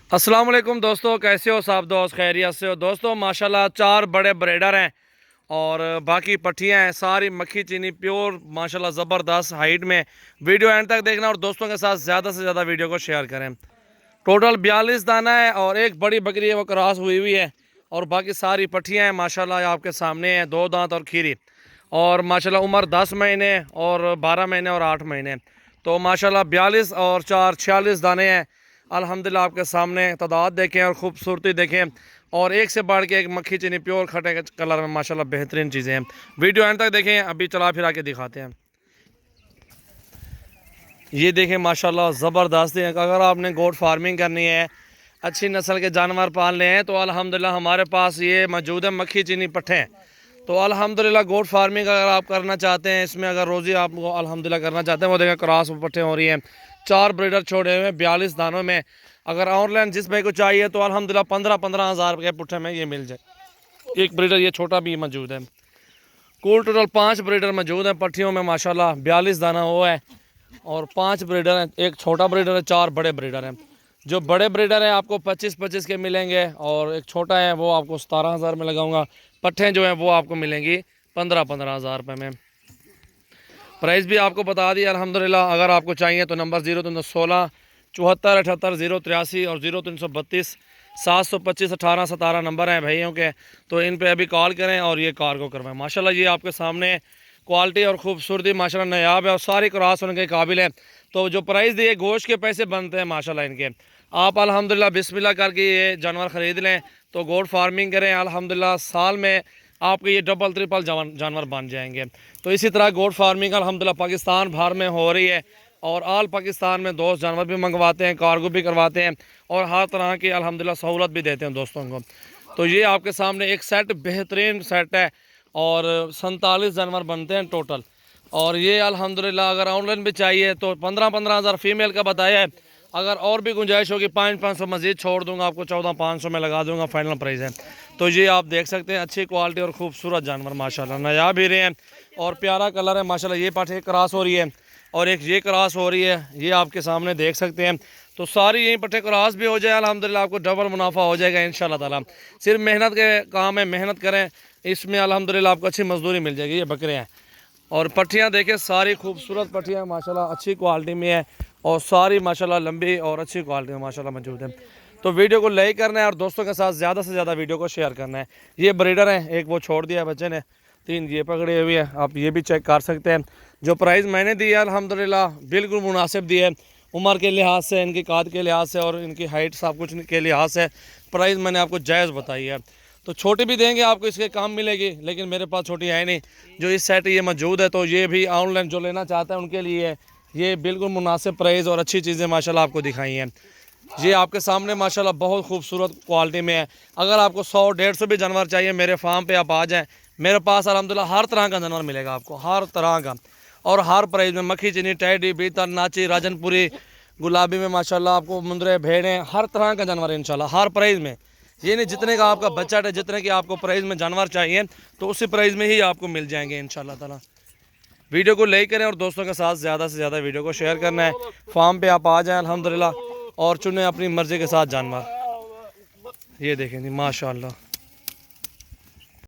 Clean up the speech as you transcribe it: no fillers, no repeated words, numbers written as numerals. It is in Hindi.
अस्सलाम वालेकुम दोस्तों, कैसे हो सब दोस्त? खैरियत से हो दोस्तों? माशाल्लाह 4 बड़े ब्रीडर हैं और बाकी पट्टियाँ हैं, सारी मक्खी चीनी प्योर माशाल्लाह ज़बरदस्त हाइट में। वीडियो एंड तक देखना और दोस्तों के साथ ज़्यादा से ज़्यादा वीडियो को शेयर करें। टोटल 42 दाना है और एक बड़ी बकरी है वो क्रॉस हुई हुई है और बाकी सारी पट्टियाँ हैं माशाल्लाह आपके सामने हैं। 2 दांत और खीरी और माशाल्लाह उम्र 10 महीने और 12 महीने और 8 महीने। तो माशाल्लाह 42 और 4 46 दाने हैं अल्हम्दुलिल्लाह आपके सामने। तादाद देखें और ख़ूबसूरती देखें और एक से बढ़ के एक मक्खी चीनी प्योर खटे कलर में माशाल्लाह बेहतरीन चीज़ें हैं। वीडियो एंड तक देखें, अभी चला फिरा के दिखाते हैं। ये देखें माशाल्लाह ज़बरदस्त है। अगर आपने गोट फार्मिंग करनी है, अच्छी नस्ल के जानवर पालने हैं तो अल्हम्दुलिल्लाह हमारे पास ये मौजूद है मक्खी चीनी पट्ठे। तो अल्हम्दुलिल्लाह गोट फार्मिंग अगर आप करना चाहते हैं, इसमें अगर रोज़ी आपको अल्हम्दुलिल्लाह करना चाहते हैं, वो देखें क्रॉस पट्ठे हो रही हैं। 4 ब्रीडर छोड़े हुए हैं 42 दानों में। अगर ऑनलाइन जिस भाई को चाहिए तो अल्हम्दुलिल्लाह 15-15 हज़ार के पुट्ठे में ये मिल जाए। एक ब्रीडर ये छोटा भी मौजूद है। कुल टोटल 5 ब्रीडर मौजूद हैं पट्टियों में माशाल्लाह। 42 दाना वो है और 5 ब्रीडर हैं, एक छोटा ब्रीडर है, 4 बड़े ब्रीडर हैं। जो बड़े ब्रीडर हैं आपको 25-25 के मिलेंगे और एक छोटा है वो आपको 17,000 में लगाऊंगा। पट्ठे जो हैं वो आपको मिलेंगी 15-15 हज़ार रुपये में। प्राइस भी आपको बता दिया अल्हम्दुलिल्लाह। अगर आपको चाहिए तो नंबर 0316 74 78 083 और 0332 725 18 17 नंबर हैं भाइयों के। तो इन पे अभी कॉल करें और ये कार को करवाएं। माशाल्लाह ये आपके सामने क्वालिटी और ख़ूबसूरती माशाल्लाह नायाब है और सारी क्रॉस होने के काबिल है। तो जो प्राइस दिए गोश्त के पैसे बनते हैं माशाल्लाह इनके। आप अल्हम्दुलिल्लाह बिस्मिल्लाह करके ये जानवर ख़रीद लें तो गोट फार्मिंग करें, अल्हम्दुलिल्लाह साल में आपके ये डबल ट्रिपल जानवर बन जाएंगे। तो इसी तरह गोट फार्मिंग अल्हम्दुलिल्लाह पाकिस्तान भर में हो रही है और आल पाकिस्तान में दोस्त जानवर भी मंगवाते हैं, कार्गो भी करवाते हैं और हर तरह की अल्हम्दुलिल्लाह सहूलत भी देते हैं दोस्तों को। तो ये आपके सामने एक सेट बेहतरीन सेट है और 47 जानवर बनते हैं टोटल। और ये अल्हम्दुलिल्लाह अगर ऑनलाइन भी चाहिए तो 15-15 हज़ार फीमेल का बताया है। अगर और भी गुंजाइश होगी 500 मज़ीद छोड़ दूंगा, आपको 14,500 में लगा दूंगा, फाइनल प्राइस है। तो ये आप देख सकते हैं अच्छी क्वालिटी और खूबसूरत जानवर माशाल्लाह नायाब भी रहे हैं और प्यारा कलर है माशाल्लाह। ये पाठ एक क्रॉस हो रही है और एक ये क्रॉस हो रही है, ये आपके सामने देख सकते हैं। तो सारी यहीं पट्टे क्रॉस भी हो जाए अल्हम्दुलिल्लाह आपको डबल मुनाफा हो जाएगा इंशाल्लाह ताला। सिर्फ मेहनत के काम है, मेहनत करें, इसमें अल्हम्दुलिल्लाह आपको अच्छी मजदूरी मिल जाएगी। ये बकरे हैं और पट्टियाँ देखें सारी खूबसूरत पट्टियाँ माशाल्लाह अच्छी क्वालिटी में है और सारी माशाल्लाह लंबी और अच्छी क्वालिटी में माशाल्लाह मौजूद है। तो वीडियो को लाइक करना है और दोस्तों के साथ ज़्यादा से ज़्यादा वीडियो को शेयर करना है। ये ब्रीडर हैं, एक वो छोड़ दिया बच्चे ने, 3 ये पकड़े हुए हैं, आप ये भी चेक कर सकते हैं। जो प्राइस मैंने दी है अल्हम्दुलिल्लाह बिल्कुल मुनासिब दी है, उम्र के लिहाज से, इनकी काद के लिहाज से और इनकी हाइट सब कुछ के लिहाज से प्राइस मैंने आपको जायज़ बताई है। तो छोटी भी देंगे आपको इसके काम मिलेगी, लेकिन मेरे पास छोटी है नहीं। जो इस सेट ये मौजूद है तो ये भी ऑनलाइन जो लेना चाहता है उनके लिए ये बिल्कुल मुनासिब प्राइस और अच्छी चीज़ें माशाल्लाह आपको दिखाई हैं। ये आपके सामने माशाल्लाह बहुत खूबसूरत क्वालिटी में है। अगर आपको 100-150 भी जानवर चाहिए मेरे फार्म पे आप आ जाएं, मेरे पास अल्हम्दुलिल्लाह हर तरह का जानवर मिलेगा आपको, हर तरह का और हर प्राइस में। मक्खी चीनी, टैडी, बीतर, नाची, राजनपुरी, गुलाबी में माशाल्लाह आपको मुंदरे, भेड़ें, हर तरह का जानवर इंशाल्लाह हर प्राइस में। ये नहीं जितने का आपका बजट है, जितने की आपको प्राइस में जानवर चाहिए तो उसी प्राइस में ही आपको मिल जाएंगे इंशाल्लाह ताला। वीडियो को लाइक करें और दोस्तों के साथ ज़्यादा से ज़्यादा वीडियो को शेयर करना है। फार्म पे आप आ जाएं अल्हम्दुलिल्लाह और चुनें अपनी मर्ज़ी के साथ जानवर। ये देखें जी माशाल्लाह।